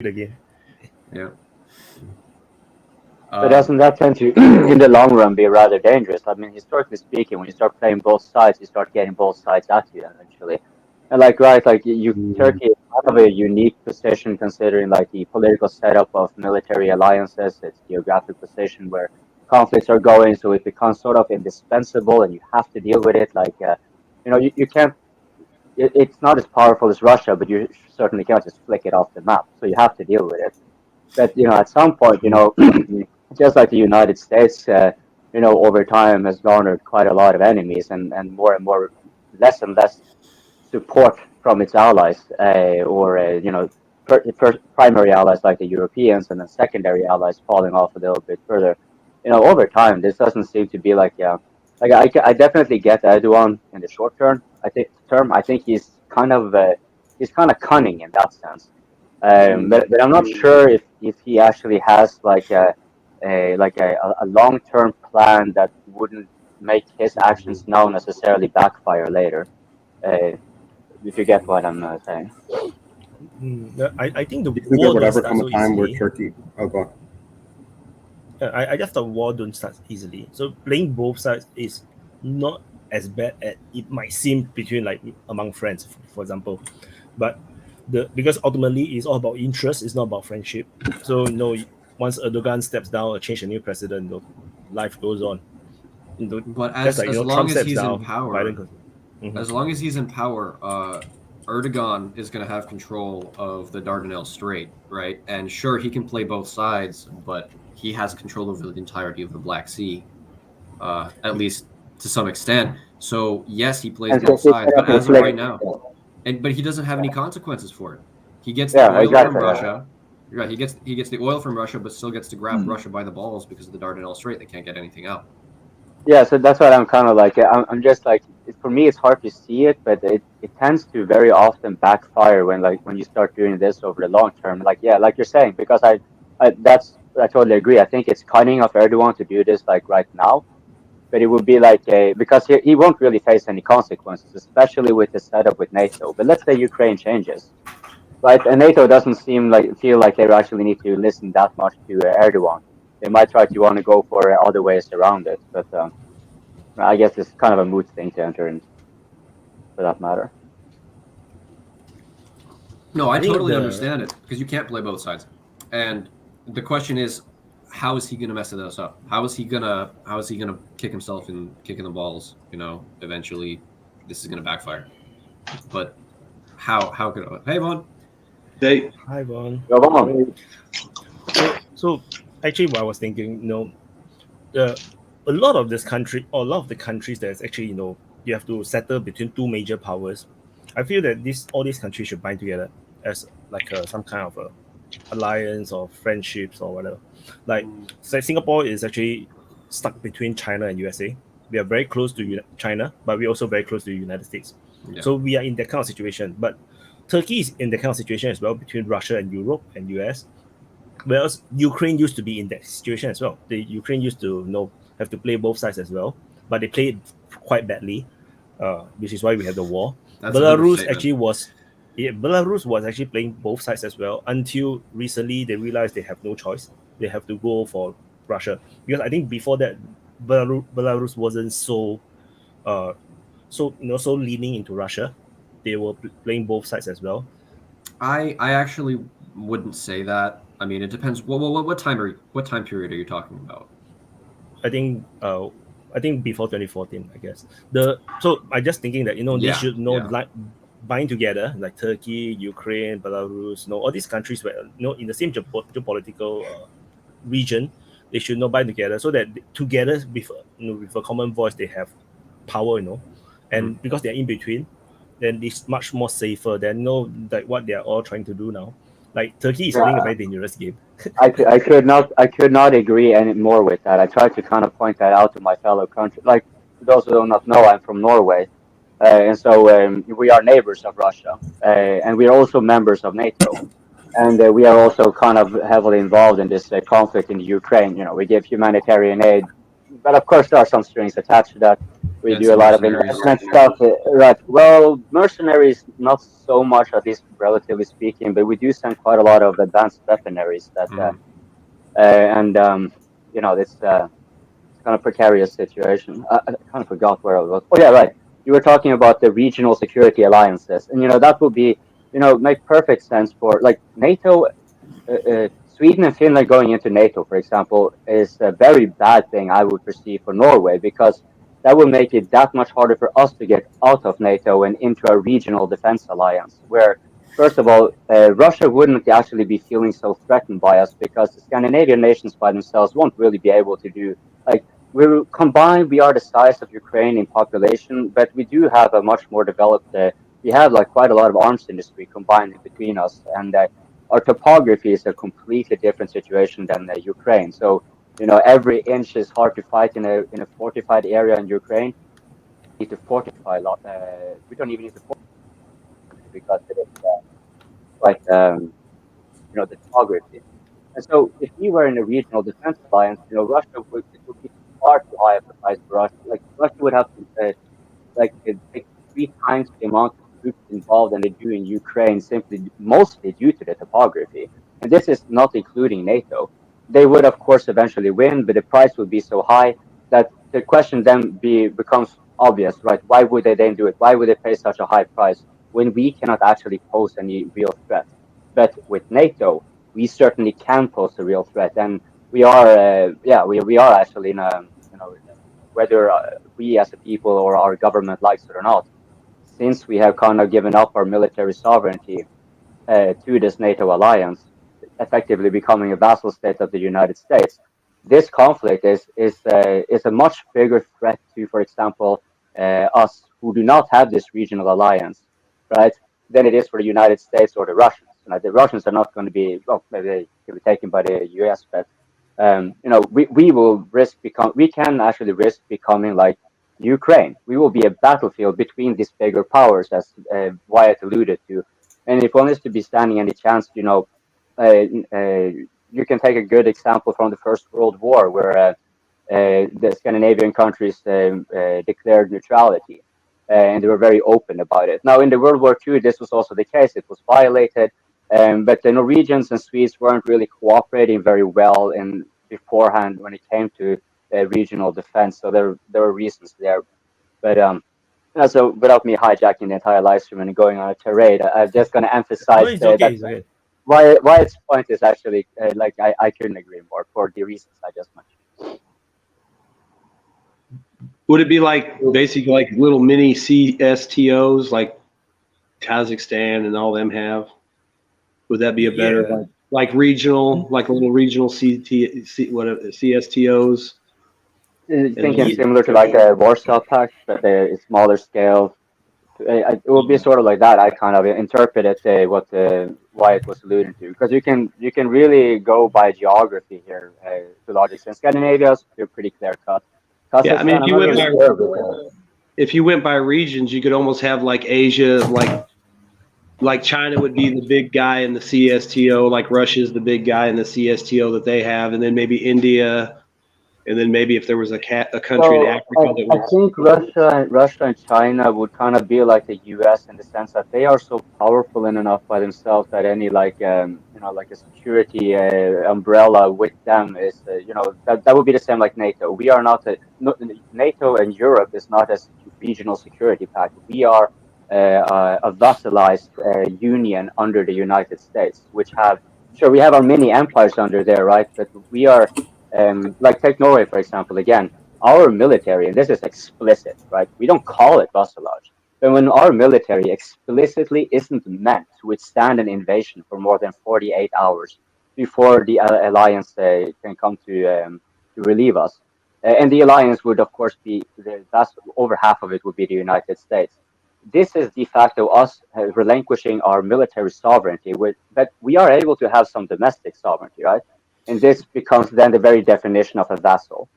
again. Yeah. But doesn't that tend to, in the long run, be rather dangerous? I mean, historically speaking, when you start playing both sides, you start getting both sides at you eventually. And Turkey is kind of a unique position considering like the political setup of military alliances, its geographic position where conflicts are going, so it becomes sort of indispensable, and you have to deal with it. You can't. It's not as powerful as Russia, but you certainly can't just flick it off the map. So you have to deal with it. But at some point, just like the United States, over time has garnered quite a lot of enemies and more, less and less support from its allies, primary allies like the Europeans, and then secondary allies falling off a little bit further. Over time, this doesn't seem to be I definitely get Erdogan in the short term. I think he's kind of cunning in that sense. But I'm not sure if he actually has a long term plan that wouldn't make his actions now necessarily backfire later. If you get what I'm saying. I think the You think war there would don't ever start come so a time where easily. Turkey? Oh, go on. I just thought war don't start easily. So playing both sides is not as bad as it might seem between among friends, for example. But because ultimately it's all about interest, it's not about friendship. So once Erdogan steps down or change a new president, life goes on. But as long Trump as steps he's down, in power, Biden goes. as long as he's in power, Erdogan is going to have control of the Dardanelles Strait, right? And sure, he can play both sides, but he has control over the entirety of the Black Sea, at least to some extent. So yes, he plays both sides, but as of right now, but he doesn't have any consequences for it. He gets the oil from Russia. Right, he gets the oil from Russia, but still gets to grab Russia by the balls because of the Dardanelles Strait. They can't get anything out. Yeah, so that's what I'm kind of like. I'm just like, for me, it's hard to see it, but it tends to very often backfire when you start doing this over the long term. Like you're saying, because I totally agree. I think it's cunning of Erdogan to do this right now, but it would be because he won't really face any consequences, especially with the setup with NATO. But let's say Ukraine changes, right? And NATO doesn't feel like they actually need to listen that much to Erdogan. They might try to want to go for other ways around it, but I guess it's kind of a moot thing to enter into, for that matter. No, I totally understand it because you can't play both sides, and the question is, how is he going to mess this up? How is he gonna kick himself and kicking the balls? Eventually, this is going to backfire. But how could it? Hey, Vaughn. Hey. Hi, Vaughn. Go on. So actually, what I was thinking, a lot of this country, or a lot of the countries that's actually, you have to settle between two major powers. I feel that all these countries should bind together as some kind of a alliance or friendships or whatever. Singapore is actually stuck between China and USA. We are very close to China, but we're also very close to the United States. Yeah. So we are in that kind of situation. But Turkey is in that kind of situation as well between Russia and Europe and US. Whereas Ukraine used to be in that situation as well. The Ukraine used to have to play both sides as well, but they played quite badly, which is why we had the war. Belarus was actually playing both sides as well until recently they realized they have no choice. They have to go for Russia, because I think before that Belarus wasn't so leaning into Russia. They were playing both sides as well. I actually wouldn't say that. I mean, it depends. What time period are you talking about? I think before 2014, I guess. So I just thinking that they should bind together, like Turkey, Ukraine, Belarus, all these countries where in the same geopolitical region, they should bind together so that together with a common voice they have power, and because they're in between, then it's much more safer than what they are all trying to do now. Like Turkey is playing a very dangerous game. I could not agree any more with that. I tried to kind of point that out to my fellow country. Like, those who do not know, I'm from Norway, and so we are neighbors of Russia, and we are also members of NATO, and we are also kind of heavily involved in this conflict in the Ukraine. We give humanitarian aid, but of course there are some strings attached to that. We Yeah, do a some lot of mercenaries. investment stuff, right? Well, mercenaries not so much, at least relatively speaking, but we do send quite a lot of advanced weaponaries that, Mm. and it's kind of precarious situation. I kind of forgot where I was. Oh yeah, right. You were talking about the regional security alliances, and that would be make perfect sense for like NATO. Sweden and Finland going into NATO, for example, is a very bad thing I would perceive for Norway because that will make it that much harder for us to get out of NATO and into a regional defense alliance. Where, first of all, Russia wouldn't actually be feeling so threatened by us because the Scandinavian nations by themselves won't really be able to do like we're combined. We are the size of Ukraine in population, but we do have a much more developed. We have like quite a lot of arms industry combined in between us, and our topography is a completely different situation than Ukraine. So every inch is hard to fight in a fortified area in Ukraine. We need to fortify a lot. We don't even need to fortify because it is quite the topography. And so if we were in a regional defense alliance, Russia would it would be far too high of a price for us. Like Russia would have to take 3 times the amount of troops involved than they do in Ukraine, simply mostly due to the topography. And this is not including NATO. They would, of course, eventually win, but the price would be so high that the question then becomes obvious, right? Why would they then do it? Why would they pay such a high price when we cannot actually pose any real threat? But with NATO, we certainly can pose a real threat, and we are, we are actually in a, whether we as a people or our government likes it or not, since we have kind of given up our military sovereignty to this NATO alliance, effectively becoming a vassal state of the United States. This conflict is a much bigger threat to, for example, us who do not have this regional alliance, right? Than it is for the United States or the Russians. The Russians are not going to be well, maybe they can be taken by the U.S., but we will we can actually risk becoming like Ukraine. We will be a battlefield between these bigger powers, as Wyatt alluded to. And if one is to be standing any chance, uh, uh, you can take a good example from the First World War, where the Scandinavian countries declared neutrality, and they were very open about it. Now, in the World War II, this was also the case; it was violated, but the Norwegians and Swedes weren't really cooperating very well in beforehand when it came to regional defense. So there were reasons there, but so without me hijacking the entire live stream and going on a tirade, I'm just going to No, emphasize it's okay. that It's okay. Wyatt's point is actually I couldn't agree more for the reasons I just mentioned. Would it be like basically like little mini CSTOs like Kazakhstan and all them have? Would that be a better Yeah. like regional, like little regional CSTOs? Thinking Ye- similar to like a Warsaw Pact, but a smaller scale. It will be sort of like that. I kind of interpreted what Wyatt was alluding to, because you can really go by geography here to a large extent. Scandinavia's pretty clear cut. Yeah, I mean, Kazakhstan, I'm not really sure. But, if you went by regions, you could almost have like Asia, like China would be the big guy in the CSTO, like Russia's the big guy in the CSTO that they have, and then maybe India, and then maybe if there was a country in Well, Africa that I was think Russia and China would kind of be like the U.S. in the sense that they are so powerful in enough by themselves that any like like a security umbrella with them is that would be the same like NATO. We are not NATO, and Europe is not a regional security pact. We are a vassalized union under the United States, which have sure we have our mini empires under there, right? But we are like take Norway for example again. Our military, and this is explicit, right? We don't call it vassalage, but when our military explicitly isn't meant to withstand an invasion for more than 48 hours before the alliance can come to relieve us, and the alliance would of course be the vast over half of it would be the United States. This is de facto us relinquishing our military sovereignty, but we are able to have some domestic sovereignty, right? And this becomes then the very definition of a vassal.